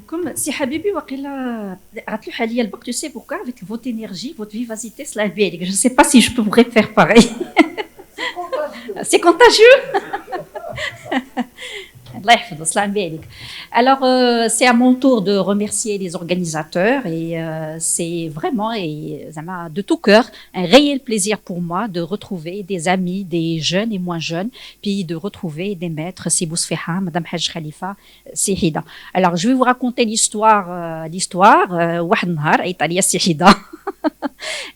Comme si Habibi waqila عطلو حاليا الوقت, tu sais pourquoi, avec votre énergie, votre vivacité, cela est. Je ne sais pas si je pourrais faire pareil. C'est contagieux. Allah يحفظه, سلام بالك. Alors, c'est à mon tour de remercier les organisateurs et c'est vraiment et, de tout cœur un réel plaisir pour moi de retrouver des amis, des jeunes et moins jeunes, puis de retrouver des maîtres, c'est Bousfeha, Madame Haj Khalifa, c'est Hida. Alors, je vais vous raconter l'histoire. واحد النهار عيطت عليا السي حيدة.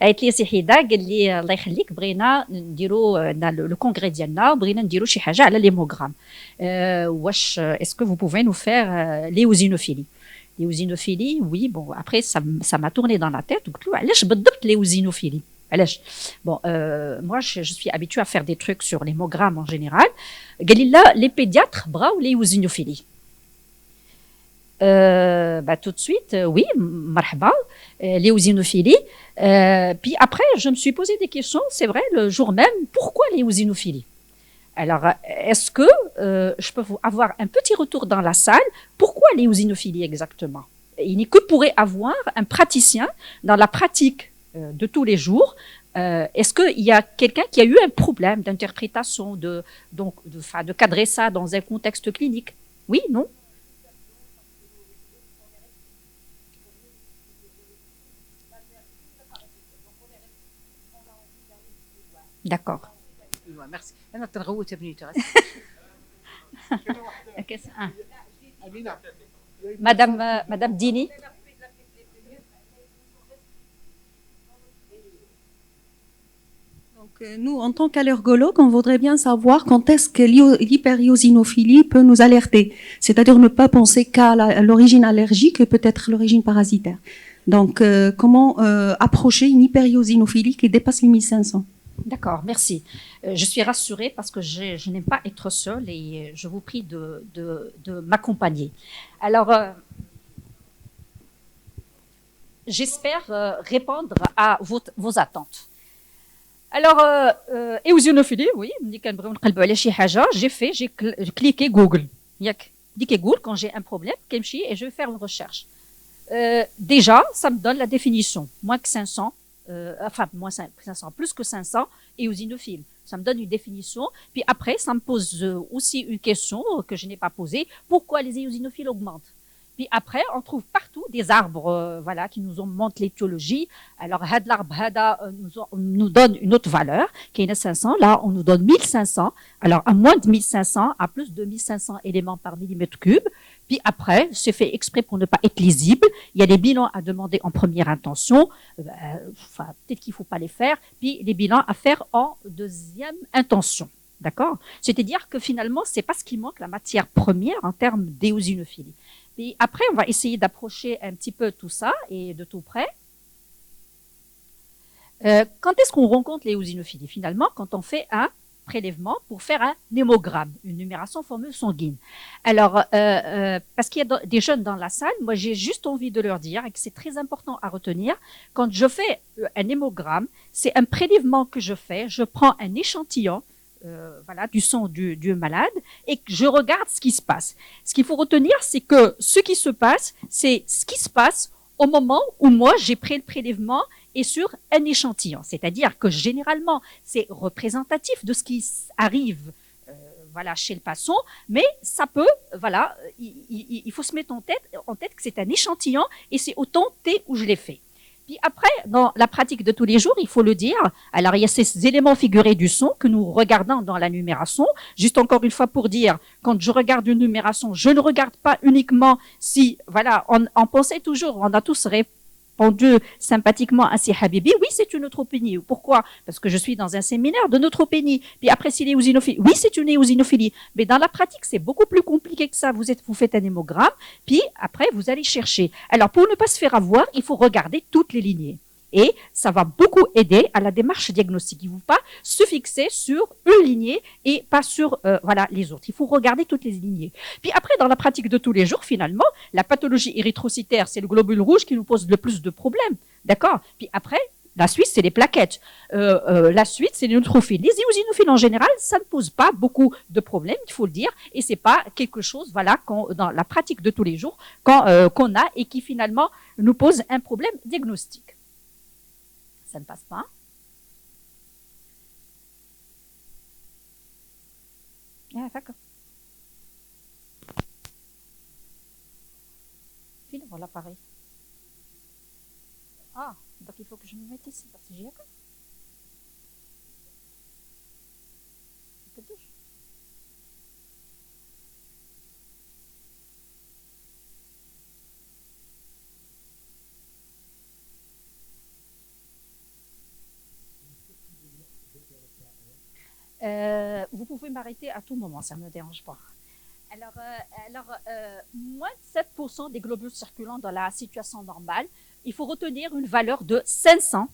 قالت لي سي حيدة, قال لي الله يخليك بغينا نديروا لو كونغري ديالنا, بغينا نديروا شي حاجه على ليموغرام. واش est-ce que vous pouvez nous faire l'éosinophilie. L'éosinophilie, oui, bon, après ça m'a tourné dans la tête. قلت له علاش بالضبط l'éosinophilie. علاش bon, moi je suis habituée à faire des trucs sur l'hémogramme en général. قال لي لا, les pédiatres بغاو l'éosinophilie. Tout de suite, oui, marhaba, l'éosinophilie. Puis après, je me suis posé des questions, c'est vrai, le jour même, pourquoi l'éosinophilie? Alors, est-ce que je peux avoir un petit retour dans la salle? Pourquoi l'éosinophilie exactement? Il n'est que pourrait avoir un praticien dans la pratique de tous les jours. Est-ce qu'il y a quelqu'un qui a eu un problème d'interprétation, de cadrer ça dans un contexte clinique? Oui, non? D'accord. Merci. أنا تنغوت ابني ترى. Madame Dini. Donc, nous, en tant qu'allergologue, on voudrait bien savoir quand est-ce que l'hyperiosinophilie peut nous alerter. C'est-à-dire ne pas penser qu'à l'origine allergique et peut-être l'origine parasitaire. Donc, comment approcher une hyperiosinophilie qui dépasse les 1500? D'accord, merci. Je suis rassurée parce que je n'aime pas être seule et je vous prie de m'accompagner. Alors, j'espère répondre à vos attentes. Alors, éosinophilie, oui, j'ai cliqué Google. Google, quand j'ai un problème, et je vais faire une recherche. Déjà, ça me donne la définition. Moins que 500. Moins 500, plus que 500 éosinophiles. Ça me donne une définition. Puis après, ça me pose aussi une question que je n'ai pas posée. Pourquoi les éosinophiles augmentent? Puis après, on trouve partout des arbres qui nous montrent l'étiologie. Alors, l'arbre nous donne une autre valeur, qui est 500. Là, on nous donne 1500. Alors, à moins de 1500, à plus de 1500 éléments par millimètre cube. Puis après, c'est fait exprès pour ne pas être lisible. Il y a des bilans à demander en première intention. Peut-être qu'il ne faut pas les faire. Puis les bilans à faire en deuxième intention. D'accord? C'est-à-dire que finalement, c'est pas ce qui manque, la matière première en termes d'éosinophilie. Puis après, on va essayer d'approcher un petit peu tout ça et de tout près. Quand est-ce qu'on rencontre l'éosinophilie? Finalement, quand on fait un prélèvement pour faire un hémogramme, une numération formule sanguine. Alors, parce qu'il y a des jeunes dans la salle, moi j'ai juste envie de leur dire, et que c'est très important à retenir, quand je fais un hémogramme, c'est un prélèvement que je fais, je prends un échantillon, du sang du malade, et que je regarde ce qui se passe. Ce qu'il faut retenir, c'est que ce qui se passe, c'est ce qui se passe au moment où moi j'ai pris le prélèvement et sur un échantillon. C'est-à-dire que généralement, c'est représentatif de ce qui arrive chez le patient, mais ça peut, il faut se mettre en tête que c'est un échantillon et c'est autant T où je l'ai fait. Puis après, dans la pratique de tous les jours, il faut le dire, alors il y a ces éléments figurés du son que nous regardons dans la numération. Juste encore une fois pour dire, quand je regarde une numération, je ne regarde pas uniquement si, on pensait toujours, on a tous répondu sympathiquement à si Habibi, oui, c'est une neutropénie. Pourquoi? Parce que je suis dans un séminaire de neutropénie. Puis après, si l'éosinophilie, oui, c'est une éosinophilie. Mais dans la pratique, c'est beaucoup plus compliqué que ça. Vous faites un hémogramme, puis après, vous allez chercher. Alors, pour ne pas se faire avoir, il faut regarder toutes les lignées. Et ça va beaucoup aider à la démarche diagnostique. Il ne faut pas se fixer sur une lignée et pas sur les autres. Il faut regarder toutes les lignées. Puis après, dans la pratique de tous les jours, finalement, la pathologie érythrocytaire, c'est le globule rouge qui nous pose le plus de problèmes. D'accord? Puis après, La suite, c'est les plaquettes. La suite, c'est les neutrophiles. Les éosinophiles, en général, ça ne pose pas beaucoup de problèmes, il faut le dire, et c'est pas quelque chose, voilà, dans la pratique de tous les jours, qu'on a et qui finalement nous pose un problème diagnostique. Ça ne passe pas. Ah, d'accord. File, voilà, pareil. Ah, donc il faut que je me mette ici, parce que j'y ai pas. Vous pouvez m'arrêter à tout moment, ça ne me dérange pas. Moins de 7% des globules circulants dans la situation normale, il faut retenir une valeur de 500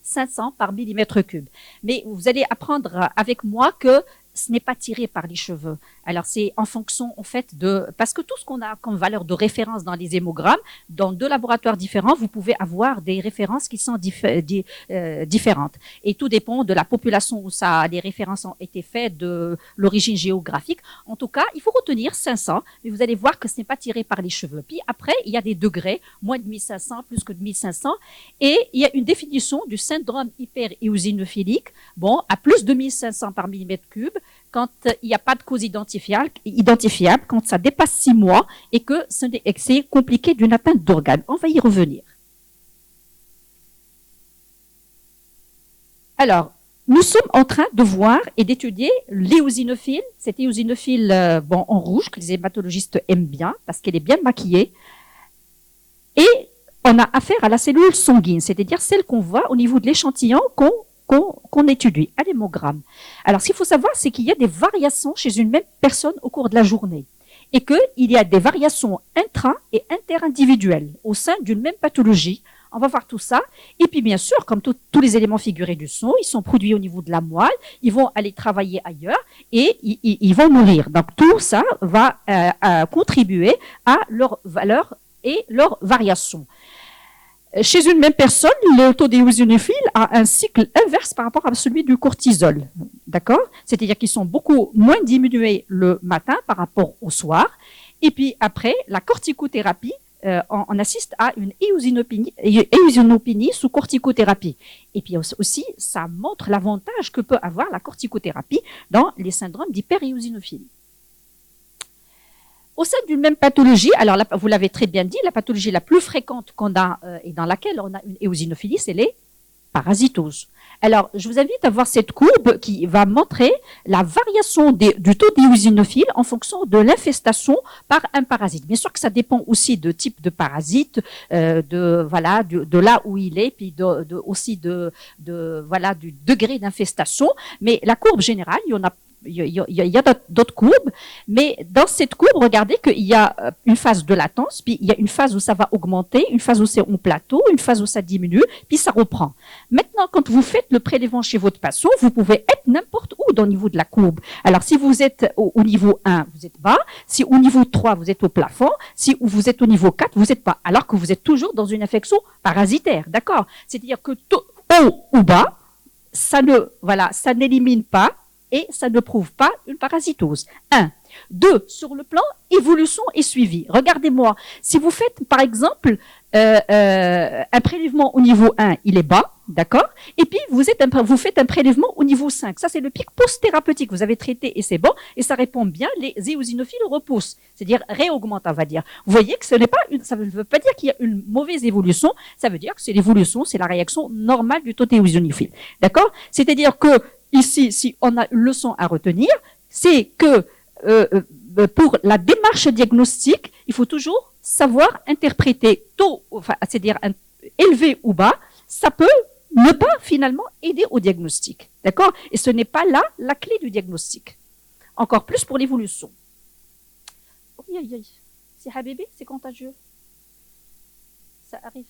par millimètre cube. Mais vous allez apprendre avec moi que ce n'est pas tiré par les cheveux. Alors, c'est en fonction, en fait, parce que tout ce qu'on a comme valeur de référence dans les hémogrammes, dans 2 laboratoires différents, vous pouvez avoir des références qui sont différentes. Et tout dépend de la population où les références ont été faites, de l'origine géographique. En tout cas, il faut retenir 500, mais vous allez voir que ce n'est pas tiré par les cheveux. Puis après, il y a des degrés, moins de 1500, plus que de 1500, et il y a une définition du syndrome hyperéosinophilique, bon, à plus de 1500 par millimètre cube, quand il n'y a pas de cause identifiable, quand ça dépasse 6 mois et que c'est compliqué d'une atteinte d'organe. On va y revenir. Alors, nous sommes en train de voir et d'étudier l'éosinophile, cette éosinophile en rouge que les hématologistes aiment bien parce qu'elle est bien maquillée. Et on a affaire à la cellule sanguine, c'est-à-dire celle qu'on voit au niveau de l'échantillon qu'on étudie, à l'hémogramme. Alors, ce qu'il faut savoir, c'est qu'il y a des variations chez une même personne au cours de la journée et qu'il y a des variations intra- et interindividuelles au sein d'une même pathologie. On va voir tout ça. Et puis, bien sûr, comme tous les éléments figurés du son, ils sont produits au niveau de la moelle, ils vont aller travailler ailleurs et ils vont mourir. Donc, tout ça va contribuer à leur valeur et leur variation. Chez une même personne, le taux d'éosinophile a un cycle inverse par rapport à celui du cortisol. D'accord? C'est-à-dire qu'ils sont beaucoup moins diminués le matin par rapport au soir. Et puis après, la corticothérapie, on assiste à une éosinopénie sous corticothérapie. Et puis aussi, ça montre l'avantage que peut avoir la corticothérapie dans les syndromes d'hyperéosinophilie. Au sein d'une même pathologie, alors là, vous l'avez très bien dit, la pathologie la plus fréquente qu'on a et dans laquelle on a une éosinophilie, c'est les parasitoses. Alors, je vous invite à voir cette courbe qui va montrer la variation du taux d'éosinophile en fonction de l'infestation par un parasite. Bien sûr que ça dépend aussi de type de parasite, de là où il est, puis aussi du degré d'infestation. Mais la courbe générale, il y a d'autres courbes, mais dans cette courbe, regardez qu'il y a une phase de latence, puis il y a une phase où ça va augmenter, une phase où c'est en plateau, une phase où ça diminue, puis ça reprend. Maintenant, quand vous faites le prélèvement chez votre patient, vous pouvez être n'importe où dans le niveau de la courbe. Alors, si vous êtes au niveau 1, vous êtes bas. Si au niveau 3, vous êtes au plafond. Si vous êtes au niveau 4, vous êtes bas. Alors que vous êtes toujours dans une infection parasitaire. D'accord? C'est-à-dire que haut ou bas, ça n'élimine pas et ça ne prouve pas une parasitose. 1. 2. Sur le plan évolution et suivi. Regardez-moi, si vous faites par exemple un prélèvement au niveau 1, il est bas, d'accord? Et puis vous faites un prélèvement au niveau 5. Ça, c'est le pic post-thérapeutique. Vous avez traité et c'est bon, et ça répond bien, les éosinophiles repoussent, c'est-à-dire réaugmentent, on va dire. Vous voyez que ça ne veut pas dire qu'il y a une mauvaise évolution, ça veut dire que c'est l'évolution, c'est la réaction normale du taux d'éosinophile. D'accord? C'est-à-dire que ici, si on a une leçon à retenir, c'est que pour la démarche diagnostique, il faut toujours savoir interpréter tôt, c'est-à-dire élevé ou bas, ça peut ne pas finalement aider au diagnostic. D'accord? Et ce n'est pas là la clé du diagnostic. Encore plus pour l'évolution. C'est Habibi, c'est contagieux. Ça arrive.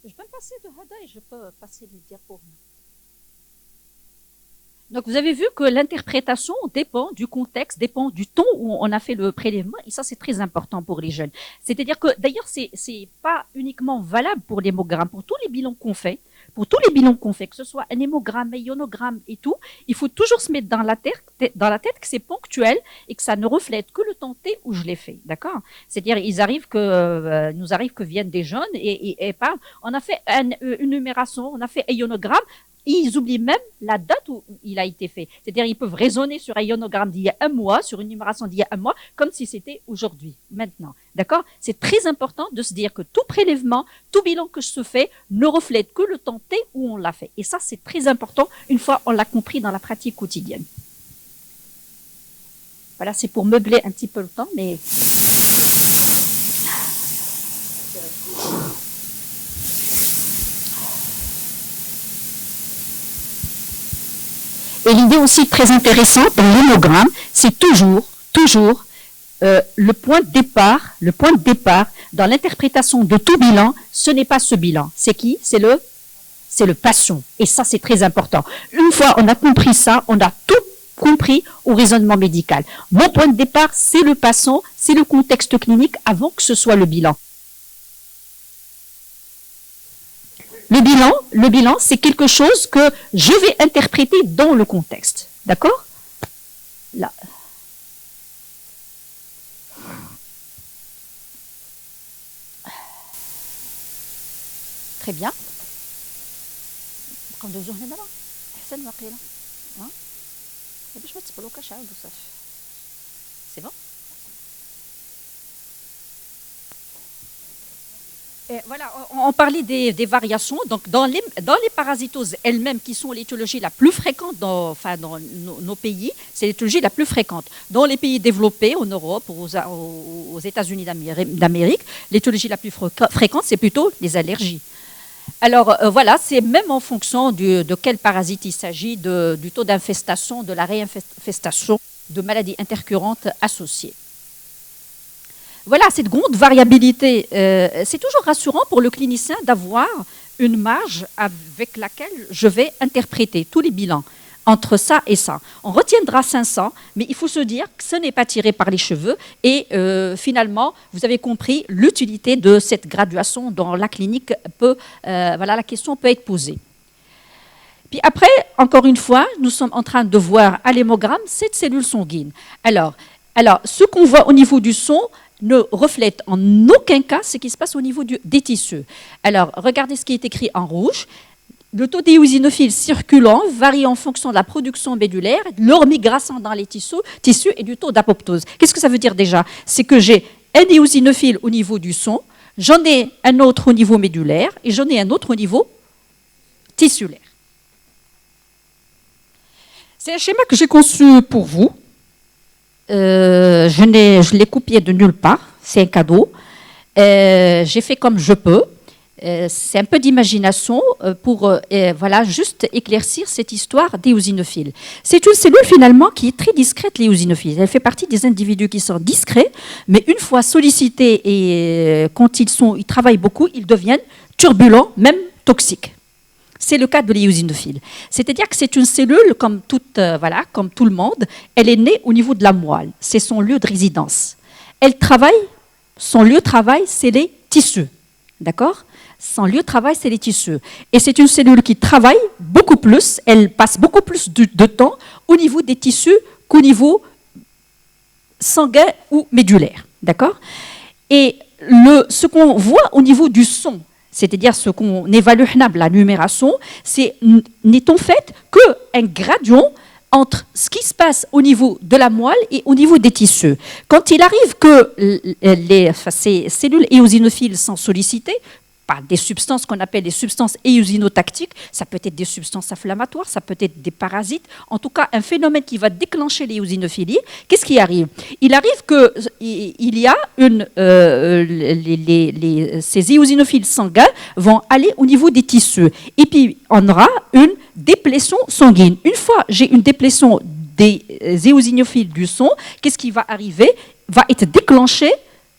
Je peux me passer de Hada et je peux passer les diapos. Donc, vous avez vu que l'interprétation dépend du contexte, dépend du ton où on a fait le prélèvement, et ça, c'est très important pour les jeunes. C'est-à-dire que, d'ailleurs, c'est pas uniquement valable pour l'hémogramme, pour tous les bilans qu'on fait, que ce soit un hémogramme, un ionogramme et tout, il faut toujours se mettre dans la tête que c'est ponctuel et que ça ne reflète que le temps T où je l'ai fait, d'accord? C'est-à-dire, nous arrive que viennent des jeunes et parlent, on a fait une numération, on a fait un ionogramme, ils oublient même la date où il a été fait. C'est-à-dire, ils peuvent raisonner sur un ionogramme d'il y a un mois, sur une numération d'il y a un mois, comme si c'était aujourd'hui, maintenant. D'accord? C'est très important de se dire que tout prélèvement, tout bilan que je fais ne reflète que le temps T où on l'a fait. Et ça, c'est très important une fois on l'a compris dans la pratique quotidienne. Voilà, c'est pour meubler un petit peu le temps, mais... Et l'idée aussi très intéressante dans l'hémogramme, c'est toujours le point de départ dans l'interprétation de tout bilan, ce n'est pas ce bilan. C'est qui? C'est le patient. Et ça, c'est très important. Une fois on a compris ça, on a tout compris au raisonnement médical. Mon point de départ, c'est le patient, c'est le contexte clinique avant que ce soit le bilan. Le bilan, c'est quelque chose que je vais interpréter dans le contexte. D'accord? Là. Très bien. C'est bon? Et voilà, on parlait des variations. Donc, dans les parasitoses elles-mêmes, qui sont l'étiologie la plus fréquente dans nos pays, c'est l'étiologie la plus fréquente. Dans les pays développés, en Europe, aux États-Unis d'Amérique, l'étiologie la plus fréquente, c'est plutôt les allergies. Alors, voilà, c'est même en fonction de quel parasite il s'agit, du taux d'infestation, de la réinfestation, de maladies intercurrentes associées. Voilà, cette grande variabilité, c'est toujours rassurant pour le clinicien d'avoir une marge avec laquelle je vais interpréter tous les bilans entre ça et ça. On retiendra 500, mais il faut se dire que ce n'est pas tiré par les cheveux et finalement, vous avez compris l'utilité de cette graduation dans la clinique la question peut être posée. Puis après, encore une fois, nous sommes en train de voir à l'hémogramme cette cellule sanguine. Alors, ce qu'on voit au niveau du son ne reflète en aucun cas ce qui se passe au niveau des tissus. Alors, regardez ce qui est écrit en rouge. Le taux d'éosinophiles circulant varie en fonction de la production médulaire, leur migration dans les tissus et du taux d'apoptose. Qu'est-ce que ça veut dire déjà? C'est que j'ai un éosinophile au niveau du son, j'en ai un autre au niveau médulaire et j'en ai un autre au niveau tissulaire. C'est un schéma que j'ai conçu pour vous. Je l'ai copié de nulle part, c'est un cadeau. J'ai fait comme je peux. C'est un peu d'imagination pour juste éclaircir cette histoire d'éosinophiles. C'est une cellule finalement qui est très discrète, l'éosinophiles. Elle fait partie des individus qui sont discrets, mais une fois sollicités et quand ils travaillent beaucoup, ils deviennent turbulents, même toxiques. C'est le cas de l'éosinophile. C'est-à-dire que c'est une cellule, comme tout le monde, elle est née au niveau de la moelle. C'est son lieu de résidence. Son lieu de travail, c'est les tissus. D'accord? Son lieu de travail, c'est les tissus. Et c'est une cellule qui travaille beaucoup plus, elle passe beaucoup plus de temps au niveau des tissus qu'au niveau sanguin ou médulaire. D'accord? Et ce qu'on voit au niveau du son, c'est-à-dire ce qu'on évalue, la numération, n'est en fait qu'un gradient entre ce qui se passe au niveau de la moelle et au niveau des tissus. Quand il arrive que ces cellules éosinophiles sont sollicitées par des substances qu'on appelle les substances éosinotactiques, ça peut être des substances inflammatoires, ça peut être des parasites, en tout cas un phénomène qui va déclencher l'éosinophilie. Qu'est-ce qui arrive? Il arrive qu'il y a ces éosinophiles sanguins vont aller au niveau des tissus et puis on aura une déplétion sanguine. Une fois j'ai une déplétion des éosinophiles du sang, qu'est-ce qui va arriver? Va être déclenché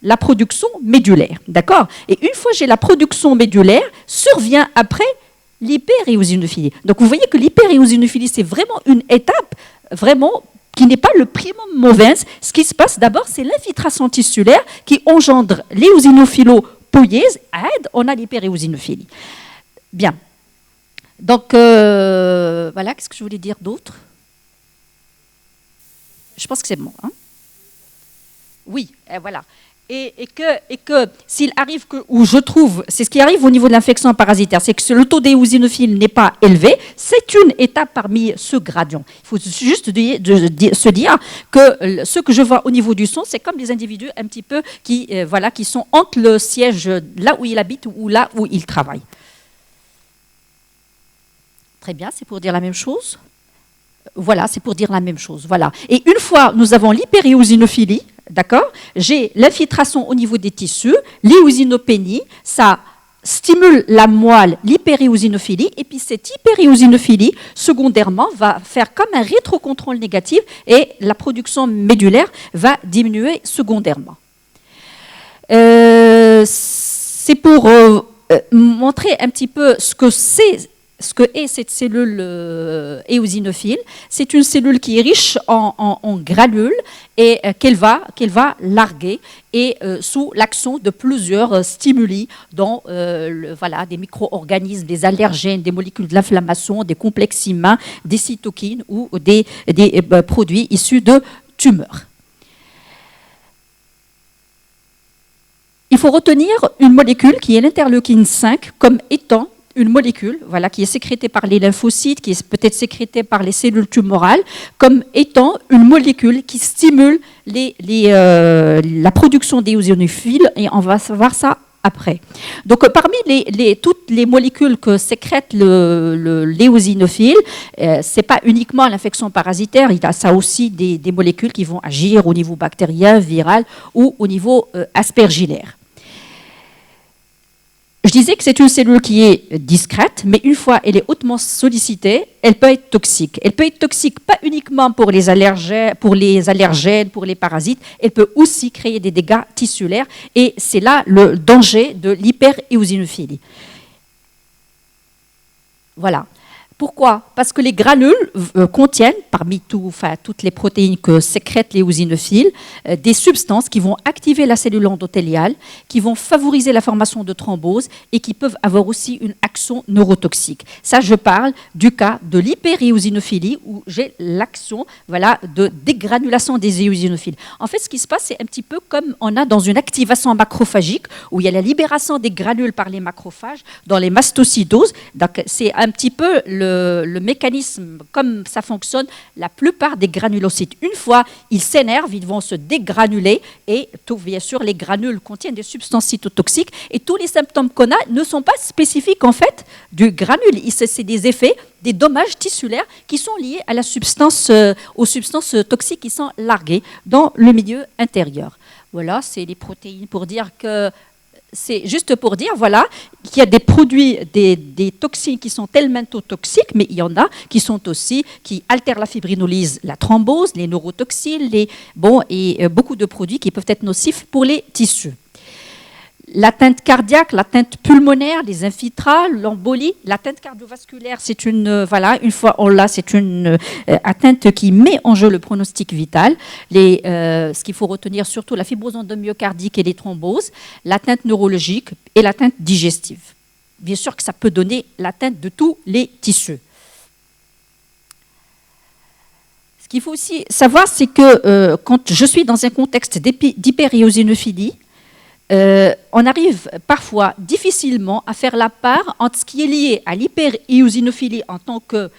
la production médulaire, d'accord? Et une fois que j'ai la production médulaire, survient après l'hyperéosinophilie. Donc vous voyez que l'hyperéosinophilie, c'est vraiment une étape vraiment qui n'est pas le primum movens. Ce qui se passe d'abord, c'est l'infiltration tissulaire qui engendre l'éosinophilopoïèse, aide, on a l'hyperéosinophilie. Bien. Donc voilà, qu'est-ce que je voulais dire d'autre? Je pense que c'est bon. Hein? Oui, voilà. Et que s'il arrive que, ou je trouve, c'est ce qui arrive au niveau de l'infection parasitaire, c'est que le taux d'éosinophile n'est pas élevé, c'est une étape parmi ce gradient. Il faut juste se dire que ce que je vois au niveau du son, c'est comme des individus un petit peu qui sont entre le siège, là où il habite ou là où il travaille. Très bien, c'est pour dire la même chose. Voilà, c'est pour dire la même chose. Voilà. Et une fois nous avons l'hyperéosinophilie, d'accord, j'ai l'infiltration au niveau des tissus, l'éosinopénie, ça stimule la moelle, l'hyperéosinophilie, et puis cette hyperéosinophilie, secondairement, va faire comme un rétrocontrôle négatif et la production médulaire va diminuer secondairement. C'est pour montrer un petit peu ce que est cette cellule éosinophile. C'est une cellule qui est riche en granules et qu'elle va larguer et sous l'action de plusieurs stimuli, dont des micro-organismes, des allergènes, des molécules de l'inflammation, des complexes humains, des cytokines ou des produits issus de tumeurs. Il faut retenir une molécule qui est l'interleukine 5 comme étant une molécule qui est sécrétée par les lymphocytes, qui est peut-être sécrétée par les cellules tumorales, comme étant une molécule qui stimule la production d'éosinophiles, et on va voir ça après. Donc, parmi toutes les molécules que sécrète l'éosinophile, ce n'est pas uniquement l'infection parasitaire, il y a ça aussi des molécules qui vont agir au niveau bactérien, viral ou au niveau aspergillaire. Je disais que c'est une cellule qui est discrète, mais une fois elle est hautement sollicitée, elle peut être toxique. Elle peut être toxique pas uniquement pour les allergènes, pour les parasites, elle peut aussi créer des dégâts tissulaires, et c'est là le danger de l'hyperéosinophilie. Voilà. Pourquoi? Parce que les granules contiennent, parmi toutes les protéines que sécrètent les éosinophiles, des substances qui vont activer la cellule endothéliale, qui vont favoriser la formation de thromboses et qui peuvent avoir aussi une action neurotoxique. Ça, je parle du cas de l'hyperéosinophilie où j'ai l'action de dégranulation des éosinophiles. En fait, ce qui se passe, c'est un petit peu comme on a dans une activation macrophagique où il y a la libération des granules par les macrophages dans les mastocytoses. Donc, c'est un petit peu le mécanisme, comme ça fonctionne, la plupart des granulocytes. Une fois ils s'énervent, ils vont se dégranuler et bien sûr, les granules contiennent des substances cytotoxiques et tous les symptômes qu'on a ne sont pas spécifiques en fait du granule. C'est des effets, des dommages tissulaires qui sont liés à aux substances toxiques qui sont larguées dans le milieu intérieur. Voilà, c'est les protéines pour dire que c'est juste pour dire qu'il y a des produits, des toxines qui sont tellement toxiques, mais il y en a qui sont aussi, qui altèrent la fibrinolyse, la thrombose, les neurotoxines, et beaucoup de produits qui peuvent être nocifs pour les tissus. L'atteinte cardiaque, l'atteinte pulmonaire, les infiltrats, l'embolie, l'atteinte cardiovasculaire, c'est une fois on l'a, c'est une atteinte qui met en jeu le pronostic vital. Ce qu'il faut retenir surtout, la fibrose endomyocardique et les thromboses, l'atteinte neurologique et l'atteinte digestive. Bien sûr que ça peut donner l'atteinte de tous les tissus. Ce qu'il faut aussi savoir, c'est que quand je suis dans un contexte d'hyperéosinophilie, on arrive parfois difficilement à faire la part entre ce qui est lié à l'hyperéosinophilie en tant que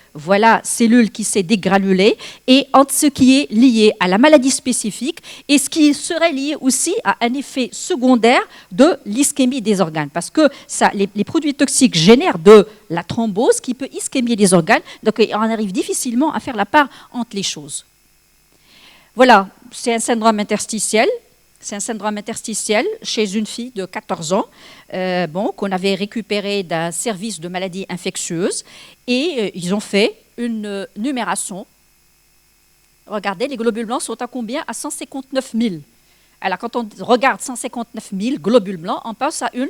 cellule qui s'est dégranulée et entre ce qui est lié à la maladie spécifique et ce qui serait lié aussi à un effet secondaire de l'ischémie des organes. Parce que les produits toxiques génèrent de la thrombose qui peut ischémier les organes. Donc on arrive difficilement à faire la part entre les choses. Voilà, c'est un syndrome interstitiel. C'est un syndrome interstitiel chez une fille de 14 ans qu'on avait récupéré d'un service de maladies infectieuses et ils ont fait une numération. Regardez, les globules blancs sont à combien? À 159 000. Alors, quand on regarde 159 000 globules blancs, on pense à une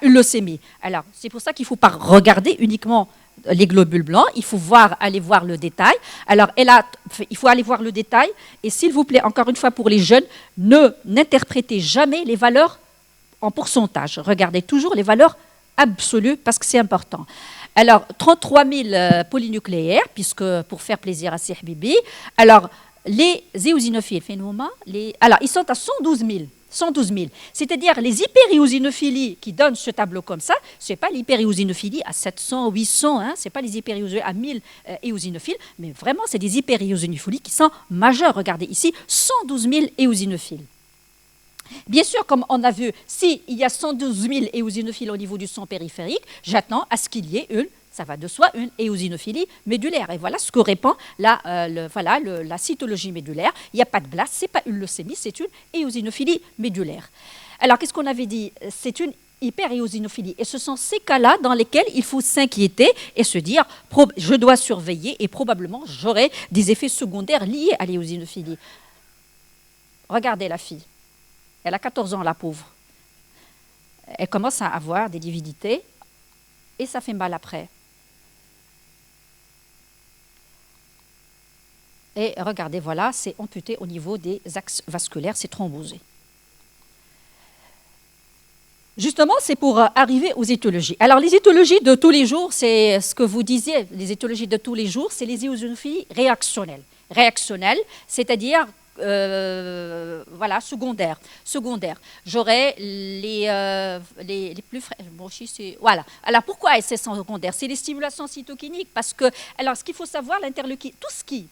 leucémie. Alors, c'est pour ça qu'il ne faut pas regarder uniquement les globules blancs, il faut aller voir le détail. Alors, il faut aller voir le détail. Et s'il vous plaît, encore une fois pour les jeunes, n'interprétez jamais les valeurs en pourcentage. Regardez toujours les valeurs absolues parce que c'est important. Alors, 33 000 polynucléaires, puisque pour faire plaisir à Sih Bibi. Alors, les éosinophiles, alors, ils sont à 112 000. 112 000. C'est-à-dire les hypériosinophilies qui donnent ce tableau comme ça, ce n'est pas l'hypériosinophilie à 700, 800, hein, ce n'est pas les hypériosinophilies à 1000 éosinophiles, mais vraiment, c'est des hypériosinophilies qui sont majeures. Regardez ici, 112 000 éosinophiles. Bien sûr, comme on a vu, s'il y a 112 000 éosinophiles au niveau du sang périphérique, j'attends à ce qu'il y ait ça va de soi, une éosinophilie médulaire. Et voilà ce que répond la cytologie médulaire. Il n'y a pas de blast, ce n'est pas une leucémie, c'est une éosinophilie médulaire. Alors, qu'est-ce qu'on avait dit? C'est une hyperéosinophilie. Et ce sont ces cas-là dans lesquels il faut s'inquiéter et se dire, je dois surveiller et probablement j'aurai des effets secondaires liés à l'éosinophilie. Regardez la fille. Elle a 14 ans, la pauvre. Elle commence à avoir des lividités et ça fait mal après. Et regardez, voilà, c'est amputé au niveau des axes vasculaires, c'est thrombosé. Justement, c'est pour arriver aux étiologies. Alors, les étiologies de tous les jours, c'est ce que vous disiez, les étiologies de tous les jours, c'est les éosinophiles réactionnelles. Réactionnelles, c'est-à-dire, voilà, secondaires. J'aurais les plus frais. Bon, voilà. Alors, pourquoi c'est secondaire? C'est les stimulations cytokiniques, parce que, alors, ce qu'il faut savoir, l'interleukine, tout ce qui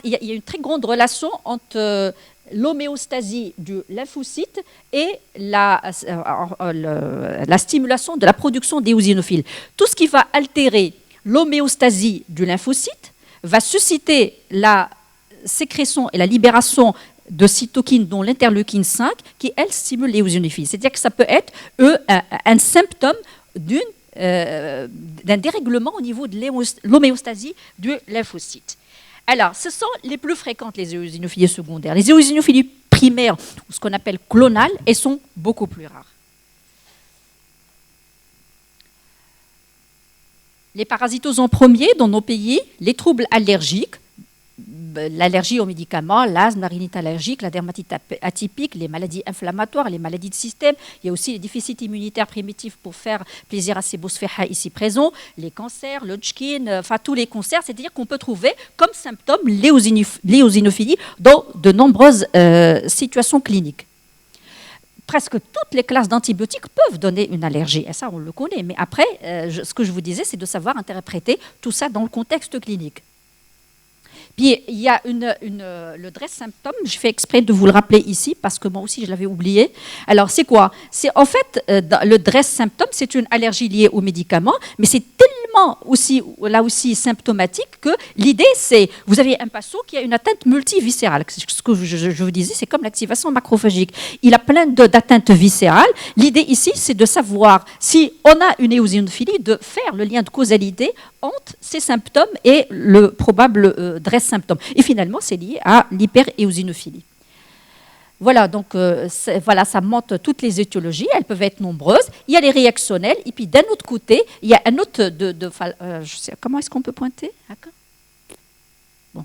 il y a une très grande relation entre l'homéostasie du lymphocyte et la stimulation de la production d'éosinophiles. Tout ce qui va altérer l'homéostasie du lymphocyte va susciter la sécrétion et la libération de cytokines, dont l'interleukine 5, qui, elle, stimule l'éosinophilie. C'est-à-dire que ça peut être un symptôme d'un dérèglement au niveau de l'homéostasie du lymphocyte. Alors, ce sont les plus fréquentes, les éosinophilies secondaires. Les éosinophilies primaires, ou ce qu'on appelle clonales, elles sont beaucoup plus rares. Les parasitoses en premier dans nos pays, les troubles allergiques, l'allergie aux médicaments, l'asthme, la rhinite allergique, la dermatite atypique, les maladies inflammatoires, les maladies de système. Il y a aussi les déficits immunitaires primitifs pour faire plaisir à ces bosféha ici présents, les cancers, le Hodgkin, enfin tous les cancers. C'est-à-dire qu'on peut trouver comme symptôme l'éosinophilie dans de nombreuses situations cliniques. Presque toutes les classes d'antibiotiques peuvent donner une allergie, et ça on le connaît. Mais après, ce que je vous disais, c'est de savoir interpréter tout ça dans le contexte clinique. Puis il y a le DRESS symptôme, je fais exprès de vous le rappeler ici parce que moi aussi je l'avais oublié. Alors c'est quoi? C'est en fait le DRESS symptôme, c'est une allergie liée aux médicaments, mais c'est tellement aussi là aussi symptomatique que l'idée c'est vous avez un patient qui a une atteinte multiviscérale. Ce que je vous disais, c'est comme l'activation macrophagique. Il a plein d'atteintes viscérales. L'idée ici c'est de savoir si on a une éosinophilie, de faire le lien de causalité entre ces symptômes et le probable DRESS symptôme. Et finalement, c'est lié à l'hyperéosinophilie. Voilà, donc voilà, ça montre toutes les étiologies, elles peuvent être nombreuses. Il y a les réactionnelles, et puis d'un autre côté, il y a un autre je sais, comment est-ce qu'on peut pointer? Bon.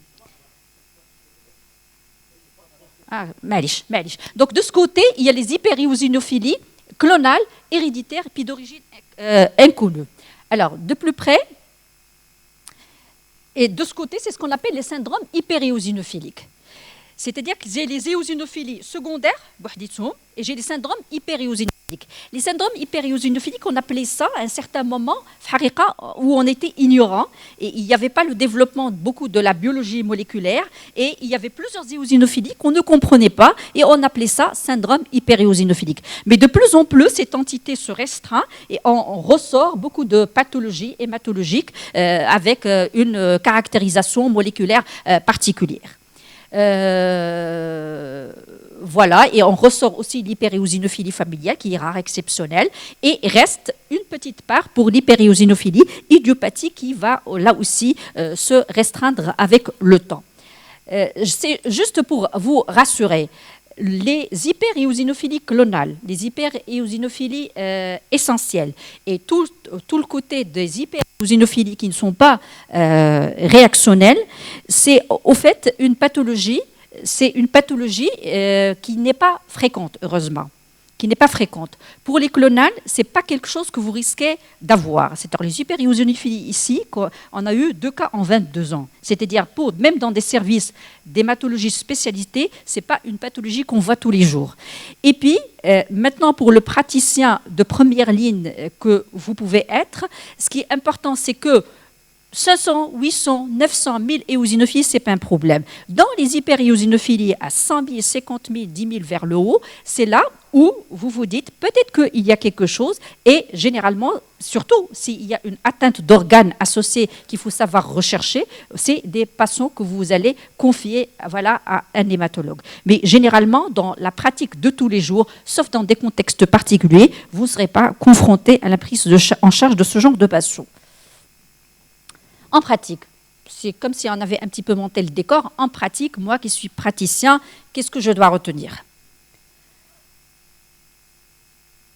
Ah, malish. Donc de ce côté, il y a les hyperéosinophilies clonales, héréditaires, puis d'origine inconnue. Alors, de plus près, et de ce côté, c'est ce qu'on appelle les syndromes hyperéosinophiliques. C'est-à-dire que j'ai les éosinophilies secondaires, et j'ai les syndromes hyperéosinophiliques. Les syndromes hyperéosinophiliques, on appelait ça à un certain moment, où on était ignorant, et il n'y avait pas le développement beaucoup de la biologie moléculaire, et il y avait plusieurs éosinophilies qu'on ne comprenait pas, et on appelait ça syndrome hyperéosinophilique. Mais de plus en plus, cette entité se restreint, et on ressort beaucoup de pathologies hématologiques avec une caractérisation moléculaire particulière. Voilà, et on ressort aussi l'hyperéosinophilie familiale qui est rare, exceptionnelle, et reste une petite part pour l'hyperéosinophilie idiopathique qui va là aussi se restreindre avec le temps. C'est juste pour vous rassurer. Les hyperéosinophilies clonales, les hyperéosinophilies essentielles et tout le côté des hyperéosinophilies qui ne sont pas réactionnelles, c'est au fait une pathologie, qui n'est pas fréquente, heureusement. Qui n'est pas fréquente. Pour les clonales, ce n'est pas quelque chose que vous risquez d'avoir. C'est-à-dire les hyperéosinophilie ici, on a eu 2 cas en 22 ans. C'est-à-dire, même dans des services d'hématologie spécialité, ce n'est pas une pathologie qu'on voit tous les jours. Et puis, maintenant, pour le praticien de première ligne que vous pouvez être, ce qui est important, c'est que 500, 800, 900, 1000 éosinophiles, ce n'est pas un problème. Dans les hyperéosinophilies à 100 000, 50 000, 10 000 vers le haut, c'est là où vous vous dites peut-être qu'il y a quelque chose et généralement, surtout s'il y a une atteinte d'organes associée qu'il faut savoir rechercher, c'est des patients que vous allez confier à un hématologue. Mais généralement, dans la pratique de tous les jours, sauf dans des contextes particuliers, vous ne serez pas confronté à la prise en charge de ce genre de patients. En pratique, c'est comme si on avait un petit peu monté le décor. En pratique, moi qui suis praticien, qu'est-ce que je dois retenir?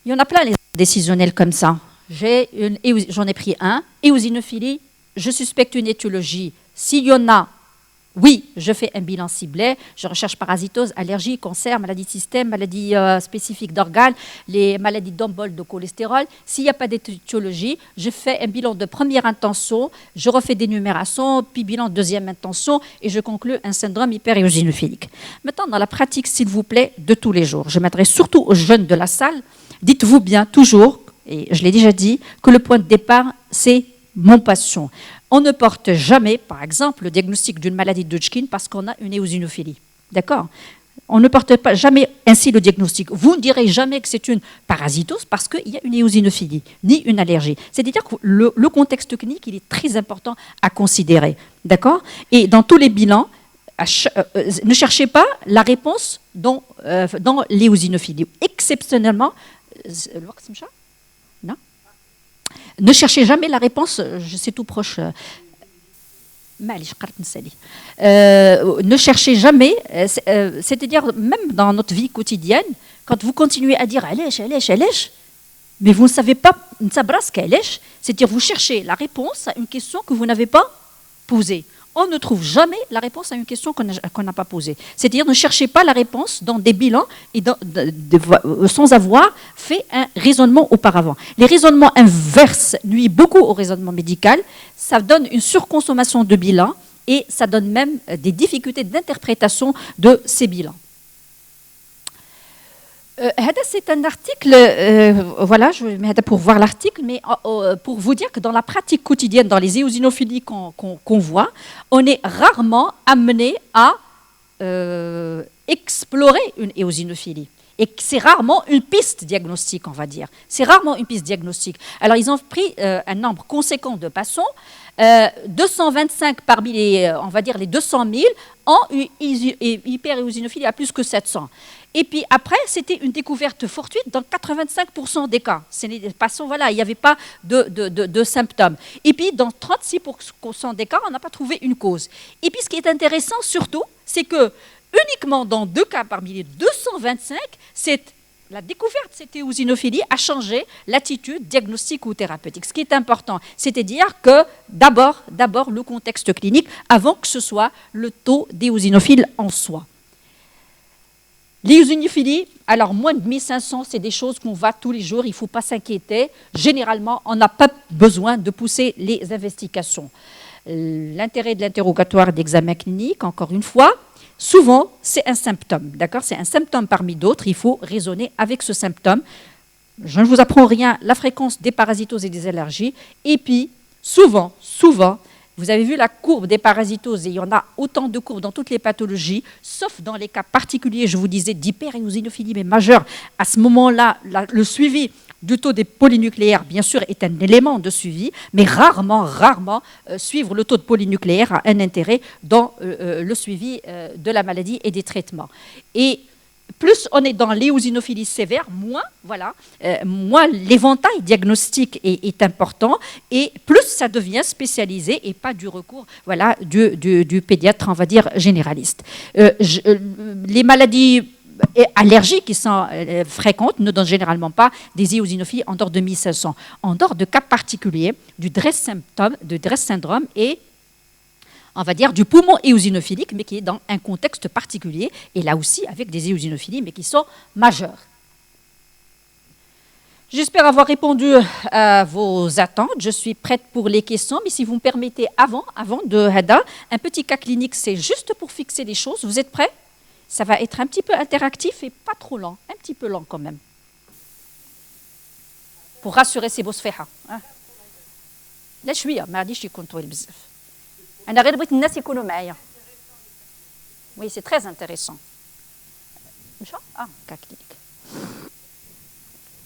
Il y en a plein les décisionnels comme ça. J'en ai pris un. Éosinophilie, je suspecte une étiologie. S'il y en a, oui, je fais un bilan ciblé. Je recherche parasitose, allergie, cancer, maladie de système, maladie spécifique d'organes, les maladies d'embol de cholestérol. S'il n'y a pas d'étiologie, je fais un bilan de première intention, je refais des numérations, puis bilan de deuxième intention, et je conclus un syndrome hyperéosinophilique. Maintenant, dans la pratique, s'il vous plaît, de tous les jours, je m'adresse surtout aux jeunes de la salle. Dites-vous bien toujours, et je l'ai déjà dit, que le point de départ, c'est mon patient. On ne porte jamais, par exemple, le diagnostic d'une maladie de Hodgkin parce qu'on a une éosinophilie. D'accord? On ne porte pas jamais ainsi le diagnostic. Vous ne direz jamais que c'est une parasitose parce qu'il y a une éosinophilie, ni une allergie. C'est-à-dire que le contexte clinique, il est très important à considérer. D'accord? Et dans tous les bilans, ne cherchez pas la réponse dans l'éosinophilie. Exceptionnellement, non? Ne cherchez jamais la réponse, c'est tout proche. Ne cherchez jamais, c'est-à-dire même dans notre vie quotidienne, quand vous continuez à dire allèche, mais vous ne savez pas, c'est-à-dire vous cherchez la réponse à une question que vous n'avez pas posée. On ne trouve jamais la réponse à une question qu'on n'a pas posée. C'est-à-dire ne cherchez pas la réponse dans des bilans et sans avoir fait un raisonnement auparavant. Les raisonnements inverses nuisent beaucoup au raisonnement médical. Ça donne une surconsommation de bilans et ça donne même des difficultés d'interprétation de ces bilans. C'est un article, voilà, je vais mettre pour voir l'article, mais pour vous dire que dans la pratique quotidienne, dans les éosinophilies qu'on voit, on est rarement amené à explorer une éosinophilie. Et c'est rarement une piste diagnostique, on va dire. C'est rarement une piste diagnostique. Alors, ils ont pris un nombre conséquent de patients, 225 parmi les, on va dire, les 200 000 en hyperéosinophilie à plus que 700. Et puis après, c'était une découverte fortuite dans 85% des cas. Voilà, il n'y avait pas de symptômes. Et puis, dans 36% des cas, on n'a pas trouvé une cause. Et puis, ce qui est intéressant surtout, c'est que uniquement dans 2 cas parmi les 225, la découverte de cette éosinophilie a changé l'attitude diagnostique ou thérapeutique. Ce qui est important, c'est-à-dire que d'abord le contexte clinique avant que ce soit le taux d'éosinophiles en soi. L'éosinophilie, alors moins de 1500, c'est des choses qu'on voit tous les jours, il ne faut pas s'inquiéter. Généralement, on n'a pas besoin de pousser les investigations. L'intérêt de l'interrogatoire d'examen clinique, encore une fois, souvent, c'est un symptôme, d'accord? C'est un symptôme parmi d'autres, il faut raisonner avec ce symptôme. Je ne vous apprends rien, la fréquence des parasitoses et des allergies. Et puis, souvent, vous avez vu la courbe des parasitoses, et il y en a autant de courbes dans toutes les pathologies, sauf dans les cas particuliers, je vous disais, d'hyperéosinophilie, mais majeure. À ce moment-là, le suivi du taux des polynucléaires, bien sûr, est un élément de suivi, mais rarement, suivre le taux de polynucléaire a un intérêt dans le suivi de la maladie et des traitements. Et plus on est dans l'éosinophilie sévère, moins l'éventail diagnostique est important et plus ça devient spécialisé et pas du recours du pédiatre, on va dire, généraliste. Les maladies allergiques qui sont fréquentes ne donnent généralement pas des éosinophiles en dehors de 1500. En dehors de cas particuliers, du DRESS syndrome et on va dire du poumon éosinophilique, mais qui est dans un contexte particulier, et là aussi avec des éosinophilies, mais qui sont majeures. J'espère avoir répondu à vos attentes. Je suis prête pour les questions, mais si vous me permettez, avant de Hada, un petit cas clinique, c'est juste pour fixer les choses. Vous êtes prêts? Ça va être un petit peu interactif et pas trop lent, un petit peu lent quand même. Pour rassurer ces beaux sféha. لا شوية ما غاديش يكون طويل بزاف. أنا غير بغيت الناس يكونوا معايا. Oui, c'est très intéressant. Cas clinique.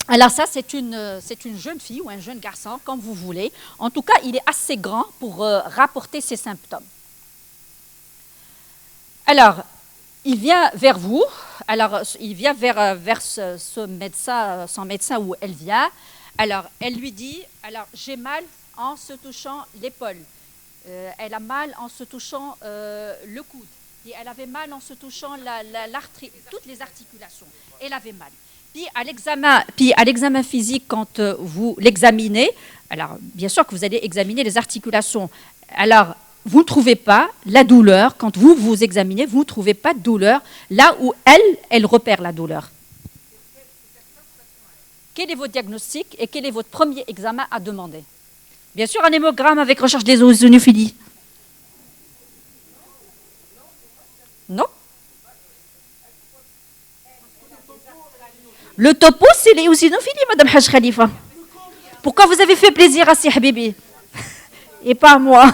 Alors ça, c'est une jeune fille ou un jeune garçon, comme vous voulez. En tout cas, il est assez grand pour rapporter ses symptômes. Alors, il vient vers vous. Alors, il vient vers son médecin où elle vient. Alors, elle lui dit, alors, j'ai mal en se touchant l'épaule. Elle a mal en se touchant le coude. Et elle avait mal en se touchant toutes les articulations. Elle avait mal. Puis à l'examen physique, quand vous l'examinez, alors bien sûr que vous allez examiner les articulations. Alors, vous ne trouvez pas la douleur. Quand vous examinez, vous ne trouvez pas de douleur là où elle repère la douleur. Quel est votre diagnostic et quel est votre premier examen à demander? Bien sûr, un hémogramme avec recherche des éosinophilies. Non. Le topo, c'est les éosinophilie, Madame Haj Khalifa. Pourquoi vous avez fait plaisir à Si Habibi et pas à moi?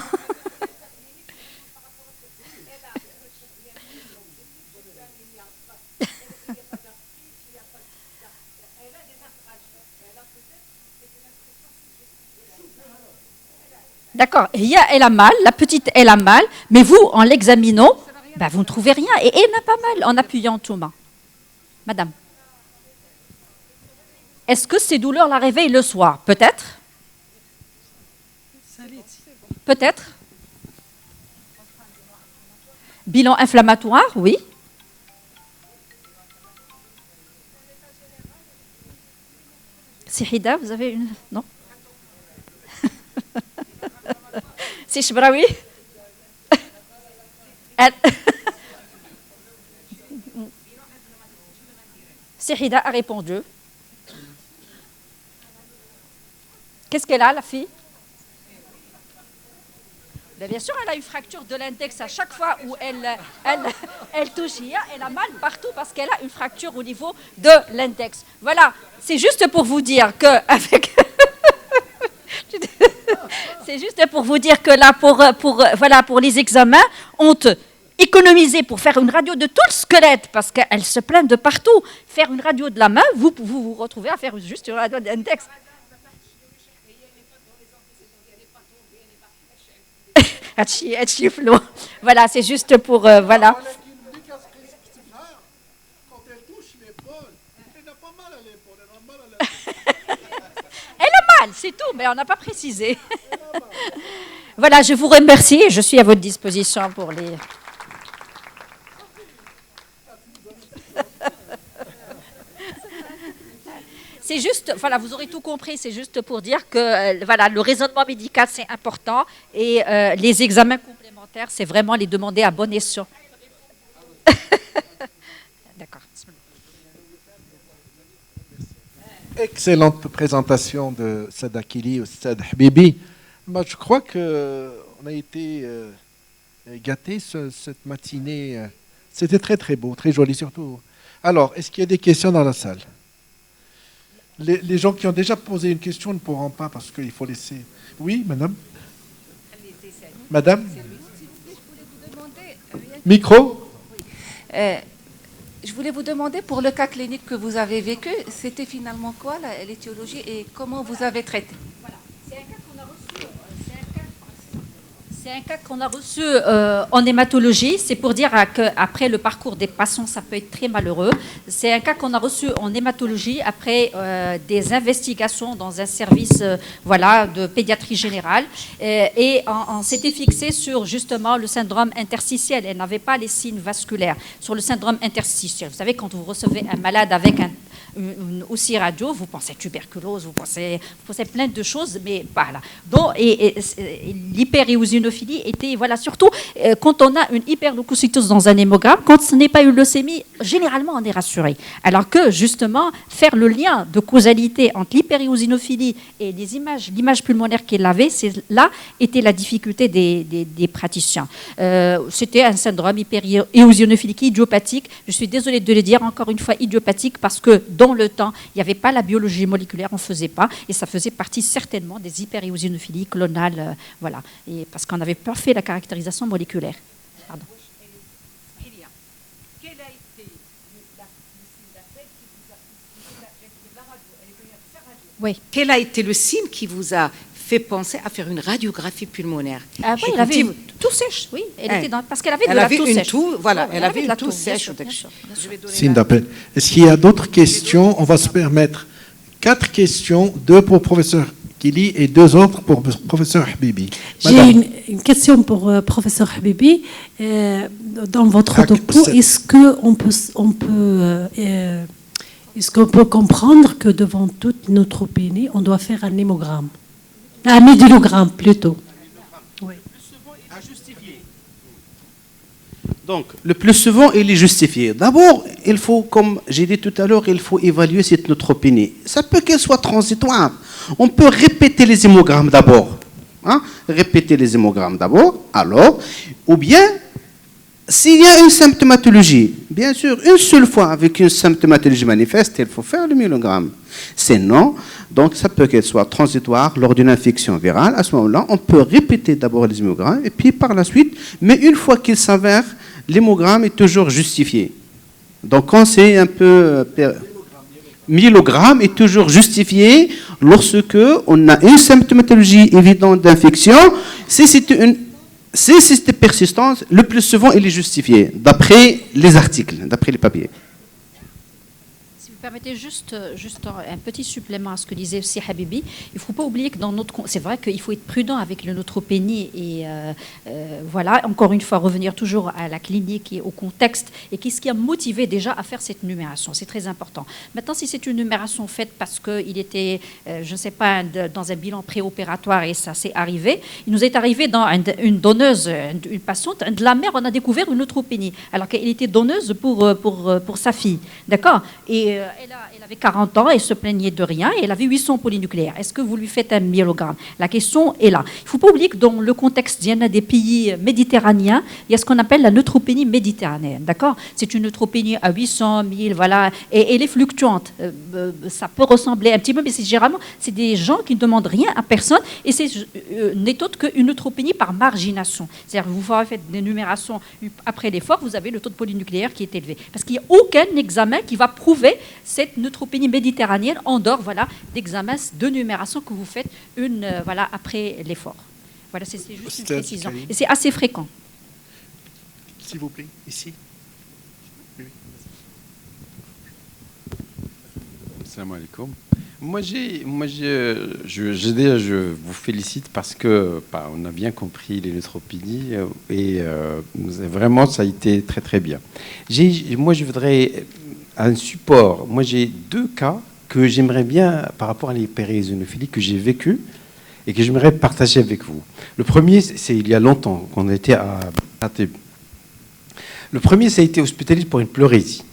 D'accord. Elle a mal, la petite, elle a mal, mais vous, en l'examinant, vous ne trouvez rien. Et elle n'a pas mal en appuyant tout main. Madame, est-ce que ces douleurs la réveillent le soir? Peut-être. Peut-être. Bilan inflammatoire, oui. Sihida, vous avez une... Non. C'est Chbraoui. Sihida a répondu. Qu'est-ce qu'elle a, la fille? Bien sûr, elle a une fracture de l'index à chaque fois où elle touche. Elle a mal partout parce qu'elle a une fracture au niveau de l'index. Voilà, c'est juste pour vous dire que c'est juste pour vous dire que là, pour les examens, on te économiser pour faire une radio de tout le squelette parce qu'elle se plaint de partout. Faire une radio de la main, vous retrouvez à faire juste une radio d'index. Voilà, c'est juste pour voilà. Elle a mal, c'est tout, mais on n'a pas précisé. Voilà, je vous remercie et je suis à votre disposition pour les... C'est juste, voilà, vous aurez tout compris, c'est juste pour dire que voilà, le raisonnement médical, c'est important et les examens complémentaires, c'est vraiment les demander à bon escient. D'accord. Excellente présentation de Sadakili ou Sad Habibi. Moi, je crois qu'on a été gâtés cette matinée. C'était très très beau, très joli surtout. Alors, est-ce qu'il y a des questions dans la salle? Les gens qui ont déjà posé une question ne pourront pas parce qu'il faut laisser. Oui, madame? Madame? Micro? Je voulais vous demander, pour le cas clinique que vous avez vécu, c'était finalement quoi l'étiologie et comment vous avez traité? Voilà. C'est un cas qu'on a reçu. C'est un cas qu'on a reçu en hématologie. C'est pour dire qu'après le parcours des patients, ça peut être très malheureux. C'est un cas qu'on a reçu en hématologie après des investigations dans un service voilà, de pédiatrie générale. Et on s'était fixé sur justement le syndrome interstitiel. Elle n'avait pas les signes vasculaires. Sur le syndrome interstitiel, vous savez, quand vous recevez un malade avec une aussi radio, vous pensez tuberculose, vous pensez plein de choses, mais voilà. Donc, et l'hyperéosinophilie était, voilà, surtout quand on a une hyperleucocytose dans un hémogramme, quand ce n'est pas une leucémie, généralement on est rassuré. Alors que justement, faire le lien de causalité entre l'hyperéosinophilie et l'image pulmonaire qu'elle avait, là était la difficulté des praticiens. C'était un syndrome hyperéosinophilique idiopathique. Je suis désolée de le dire encore une fois idiopathique parce que dans le temps, il n'y avait pas la biologie moléculaire, on ne faisait pas, et ça faisait partie certainement des hyperéosinophilies clonales, voilà, et parce qu'on n'avait pas fait la caractérisation moléculaire. Pardon. Elia, quel a été le signe d'appel qui vous a fait la radio? Elle est venue faire radio. Oui. Quel a été le signe qui vous a fait penser à faire une radiographie pulmonaire? Ah oui, elle avait une toux sèche, oui. Parce qu'elle avait de la toux sèche. Voilà, Oui, elle avait de une la toux toux, bien sèche. sûr, bien sûr, bien sûr. Je vais donner Signe la- d'appel. Est-ce qu'il y a d'autres questions? On va se permettre 4 questions, 2 pour professeur Kili et 2 autres pour professeur Habibi. J'ai une question pour professeur Habibi. Dans votre Ah, topo, c'est- est-ce qu'on peut comprendre que devant toute neutropénie, on doit faire un hémogramme? Un médulogramme plutôt. Oui. Donc, le plus souvent, il est justifié. D'abord, il faut, comme j'ai dit tout à l'heure, il faut évaluer cette neutropénie. Ça peut qu'elle soit transitoire. On peut répéter les hémogrammes d'abord. Hein? Répéter les hémogrammes d'abord, alors, ou bien, s'il y a une symptomatologie, bien sûr, une seule fois avec une symptomatologie manifeste, il faut faire le myelogramme. Sinon, donc ça peut qu'elle soit transitoire lors d'une infection virale. À ce moment-là, on peut répéter d'abord les hémogrammes et puis par la suite, mais une fois qu'il s'avère, l'hémogramme est toujours justifié. Donc quand c'est un peu... myelogramme est toujours justifié lorsque on a une symptomatologie évidente d'infection. Si c'était persistant, le plus souvent, il est justifié, d'après les articles, d'après les papiers. Si vous permettez juste un petit supplément à ce que disait aussi Habibi, il ne faut pas oublier que c'est vrai qu'il faut être prudent avec le neutropénie et voilà, encore une fois, revenir toujours à la clinique et au contexte et qu'est-ce qui a motivé déjà à faire cette numération. C'est très important. Maintenant, si c'est une numération faite parce qu'il était, je ne sais pas, dans un bilan préopératoire et ça s'est arrivé, il nous est arrivé dans une donneuse, une patiente, de la mère, on a découvert une neutropénie alors qu'elle était donneuse pour sa fille. D'accord? Et elle avait 40 ans, elle se plaignait de rien, et elle avait 800 polynucléaires. Est-ce que vous lui faites un myelogramme? La question est là. Il ne faut pas oublier que dans le contexte des pays méditerranéens, il y a ce qu'on appelle la neutropénie méditerranéenne. D'accord? C'est une neutropénie à 800, 1000, voilà, et elle est fluctuante. Ça peut ressembler un petit peu, mais généralement, c'est des gens qui ne demandent rien à personne, et c'est n'est autre qu'une neutropénie par margination. C'est-à-dire que vous faites des numérations après l'effort, vous avez le taux de polynucléaire qui est élevé. Parce qu'il n'y a aucun examen qui va prouver cette neutropénie méditerranéenne en dehors d'examens de numération que vous faites après l'effort. Voilà, c'est juste une précision. Et c'est assez fréquent. S'il vous plaît, ici. Salam alaikum. Je vous félicite parce que on a bien compris les neutropénies et vraiment ça a été très très bien. Moi je voudrais un support. Moi j'ai 2 cas que j'aimerais bien par rapport à l'hyperéosinophilie que j'ai vécu et que j'aimerais partager avec vous. Le premier c'est il y a longtemps qu'on était à ATB. Le premier ça a été hospitalisé pour une pleurésie,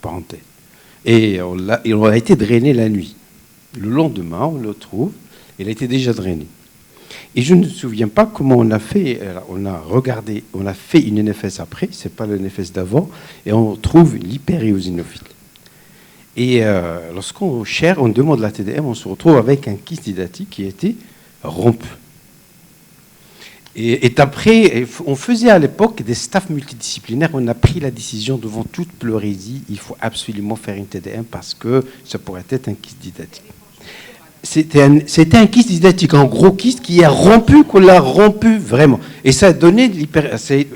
parenthèse. Et on a été drainé la nuit. Le lendemain, on le trouve, il a été déjà drainé. Et je ne me souviens pas comment on a fait. On a regardé, on a fait une NFS après, c'est pas le NFS d'avant, et on trouve l'hyperéosinophilie. Et lorsqu'on cherche, on demande la TDM, on se retrouve avec un kyste hydatique qui a été rompu. Et après, on faisait à l'époque des staffs multidisciplinaires. On a pris la décision devant toute pleurésie, il faut absolument faire une TDM parce que ça pourrait être un kyste hydatique. c'était un kyste hydathique, un gros kyste qui a rompu, qu'on l'a rompu vraiment. Et ça a donné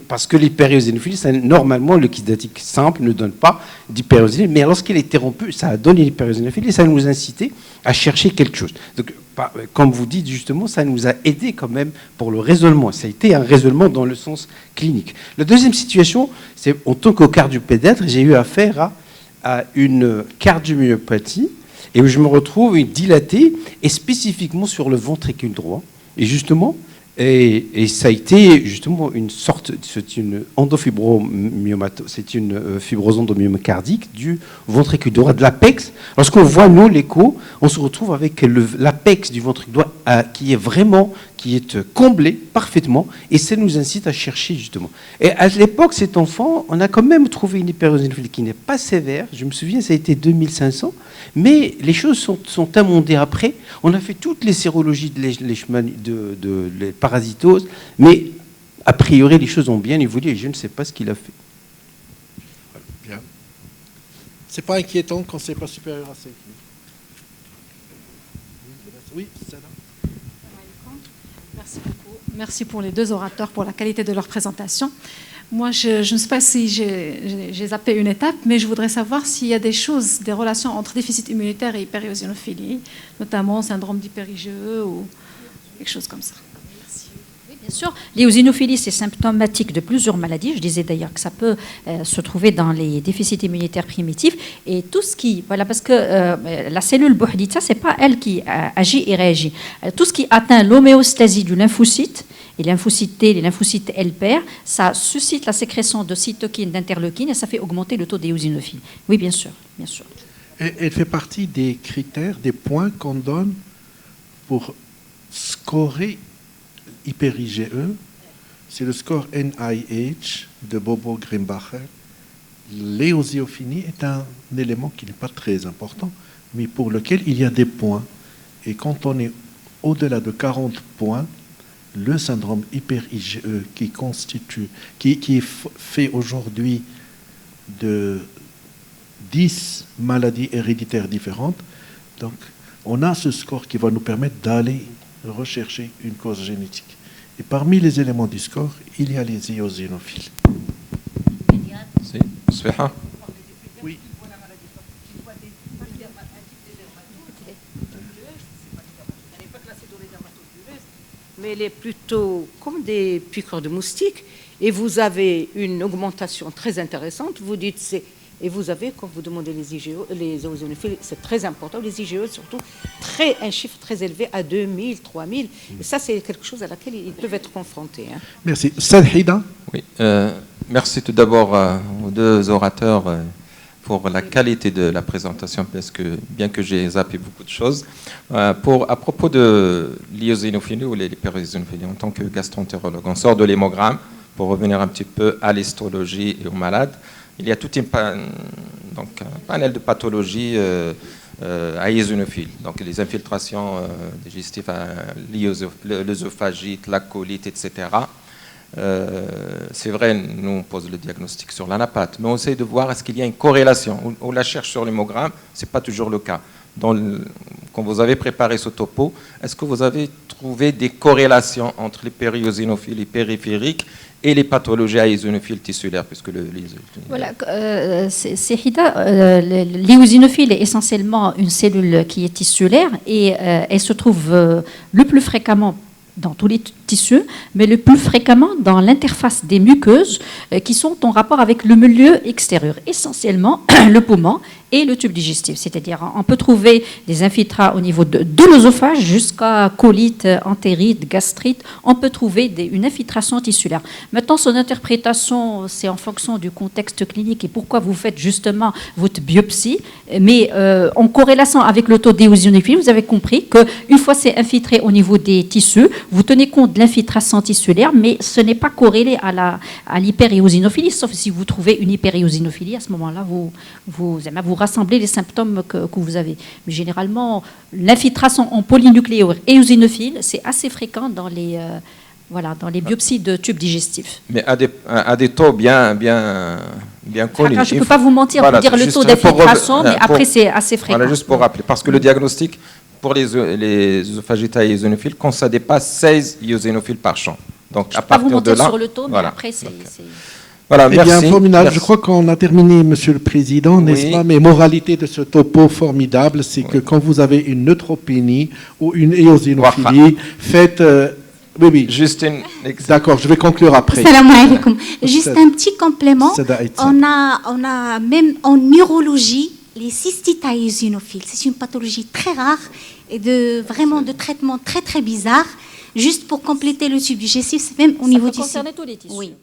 parce que l'hyperéosinophilie, normalement, le kyste hydathique simple ne donne pas d'hyperéosinophilie, mais lorsqu'il a été rompu, ça a donné l'hyperéosinophilie et ça nous a incité à chercher quelque chose. Donc, comme vous dites justement, ça nous a aidé quand même pour le raisonnement. Ça a été un raisonnement dans le sens clinique. La deuxième situation, c'est en tant que cardiopédiatre, j'ai eu affaire à une cardiomyopathie et où je me retrouve dilaté et spécifiquement sur le ventricule droit. Et justement, et ça a été justement une sorte, c'est une c'est une fibrose endomyocardique du ventricule droit, de l'apex. Lorsqu'on voit nous l'écho, on se retrouve avec l'apex du ventricule droit qui est comblé parfaitement, et ça nous incite à chercher justement. Et à l'époque, cet enfant, on a quand même trouvé une hyperéosinophilie qui n'est pas sévère. Je me souviens, ça a été 2500, mais les choses sont amendées après. On a fait toutes les sérologies de parasitose, mais a priori, les choses ont bien évolué et je ne sais pas ce qu'il a fait. Bien. C'est pas inquiétant quand c'est pas supérieur à 5 000. Oui, c'est là. Merci beaucoup. Merci pour les deux orateurs, pour la qualité de leur présentation. Moi, je ne sais pas si j'ai zappé une étape, mais je voudrais savoir s'il y a des relations entre déficit immunitaire et hyperéosinophilie, notamment syndrome d'hyper-IgE ou quelque chose comme ça. Bien sûr, l'éosinophilie, c'est symptomatique de plusieurs maladies. Je disais d'ailleurs que ça peut se trouver dans les déficits immunitaires primitifs. Et tout ce qui... Voilà, parce que la cellule Bouhdita, ce n'est pas elle qui agit et réagit. Tout ce qui atteint l'homéostasie du lymphocyte, et lymphocytes T, les lymphocytes L-pair, ça suscite la sécrétion de cytokines, d'interleukines, et ça fait augmenter le taux d'éosinophilie. Oui, bien sûr, bien sûr. Elle fait partie des critères, des points qu'on donne pour scorer hyper-IgE, c'est le score NIH de Bobo Grimbacher. L'éosinophilie est un élément qui n'est pas très important, mais pour lequel il y a des points. Et quand on est au-delà de 40 points, le syndrome hyper-IgE qui fait aujourd'hui de 10 maladies héréditaires différentes, donc on a ce score qui va nous permettre d'aller rechercher une cause génétique. Et parmi les éléments du score, il y a les éosinophiles. Oui. Mais elle est plutôt comme des piqûres de moustiques. Et vous avez une augmentation très intéressante. Vous dites et vous avez, quand vous demandez les IgE, les éosinophiles, c'est très important. Les IgE, surtout, un chiffre très élevé à 2000, 3000. Et ça, c'est quelque chose à laquelle ils peuvent être confrontés. Hein. Merci. Sadhida. Oui. Merci tout d'abord aux deux orateurs pour la qualité de la présentation, parce que bien que j'ai zappé beaucoup de choses. À propos de l'éosinophilie ou l'hyperéosinophilie, en tant que gastroentérologue, on sort de l'hémogramme pour revenir un petit peu à l'histologie et aux malades. Il y a tout un panel de pathologies à éosinophiles, donc les infiltrations digestives, l'œsophagite, la colite, etc. C'est vrai, nous on pose le diagnostic sur l'anapathe, mais on essaie de voir est-ce qu'il y a une corrélation. On la cherche sur l'hémogramme, ce n'est pas toujours le cas. Quand vous avez préparé ce topo, est-ce que vous avez trouvé des corrélations entre les périosinophilies périphériques et les pathologies à éosinophiles tissulaires, puisque Voilà, c'est Hida. L'éosinophile est essentiellement une cellule qui est tissulaire et elle se trouve le plus fréquemment dans tous les tissus, mais le plus fréquemment dans l'interface des muqueuses qui sont en rapport avec le milieu extérieur, essentiellement le poumon et le tube digestif. C'est-à-dire, on peut trouver des infiltrats au niveau de l'œsophage jusqu'à colite, entérite, gastrite. On peut trouver une infiltration tissulaire. Maintenant, son interprétation, c'est en fonction du contexte clinique et pourquoi vous faites justement votre biopsie. Mais en corrélation avec le taux d'éosinophilie, vous avez compris qu'une fois c'est infiltré au niveau des tissus, vous tenez compte de l'infiltration tissulaire, mais ce n'est pas corrélé à l'hyperéosinophilie, sauf si vous trouvez une hyperéosinophilie. À ce moment-là, vous rassemblez les symptômes que vous avez. Mais généralement, l'infiltration en polynucléaire éosinophile, c'est assez fréquent dans les biopsies de tubes digestifs. Mais à des taux bien connus. Je ne peux pas vous mentir, voilà, pour dire le taux d'infiltration, mais après c'est assez fréquent. Voilà, juste pour rappeler, parce que le diagnostic pour les œsophagites eosinophiles quand ça dépasse 16 eosinophiles par champ. Donc Je à peux pas vous partir de mentir là, sur le taux, mais voilà. après, c'est... Voilà, Eh merci. bien, formidable. Merci. Je crois qu'on a terminé, Monsieur le Président, n'est-ce Oui. pas? Mais moralité de ce topo formidable, c'est que quand vous avez une neutropénie ou une éosinophilie, faites... oui, oui. Juste une... D'accord, je vais conclure après. Salam alaikum. Juste Sad- un petit complément. Sada Aïtsa. On a même en neurologie les cystites à eosinophiles. C'est une pathologie très rare et vraiment de traitement très très bizarre. Juste pour compléter le subjectif, c'est même au niveau Ça peut du... concerner tous les tissus. Oui.